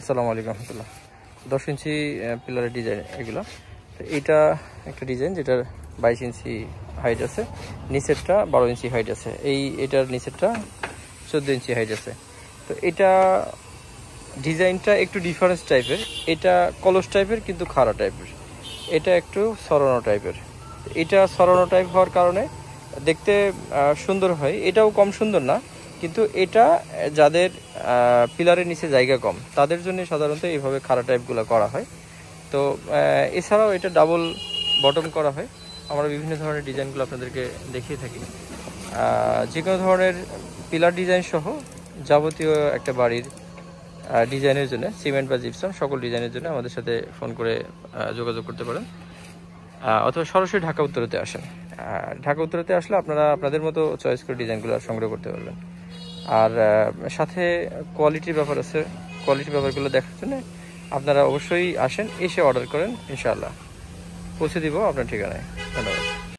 আসসালামু আলাইকুম রহমতুল্লাহ। 10 ইঞ্চি পিলারের ডিজাইন এগুলো। তো এইটা একটা ডিজাইন যেটার 22 ইঞ্চি হাইট আছে, নিচেরটা 12 ইঞ্চি হাইট আছে, এটার নিচেরটা 14 ইঞ্চি হাইট আছে। তো এটা ডিজাইনটা একটু ডিফারেন্স টাইপের, এটা কলস টাইপের কিন্তু খাড়া টাইপের, এটা একটু সরানো টাইপের। এটা সরানো টাইপ হওয়ার কারণে দেখতে সুন্দর হয়, এটাও কম সুন্দর না, কিন্তু এটা যাদের পিলারের নিচে জায়গা কম তাদের জন্য সাধারণত এইভাবে খাড়া টাইপগুলো করা হয়। তো এছাড়াও এটা ডাবল বটম করা হয়। আমরা বিভিন্ন ধরনের ডিজাইনগুলো আপনাদেরকে দেখিয়ে থাকি। যে কোনো ধরনের পিলার ডিজাইন সহ যাবতীয় একটা বাড়ির ডিজাইনের জন্য সিমেন্ট বা জিপসাম সকল ডিজাইনের জন্য আমাদের সাথে ফোন করে যোগাযোগ করতে পারেন, অথবা সরাসরি ঢাকা উত্তরতে আসেন। ঢাকা উত্তরতে আসলে আপনারা আপনাদের মতো চয়েস করে ডিজাইনগুলো সংগ্রহ করতে পারবেন। আর সাথে কোয়ালিটির ব্যাপার আছে, কোয়ালিটির ব্যাপারগুলো দেখার জন্য আপনারা অবশ্যই আসেন, এসে অর্ডার করেন, ইনশাআল্লাহ পৌঁছে দিব আপনার ঠিকানায়। ধন্যবাদ।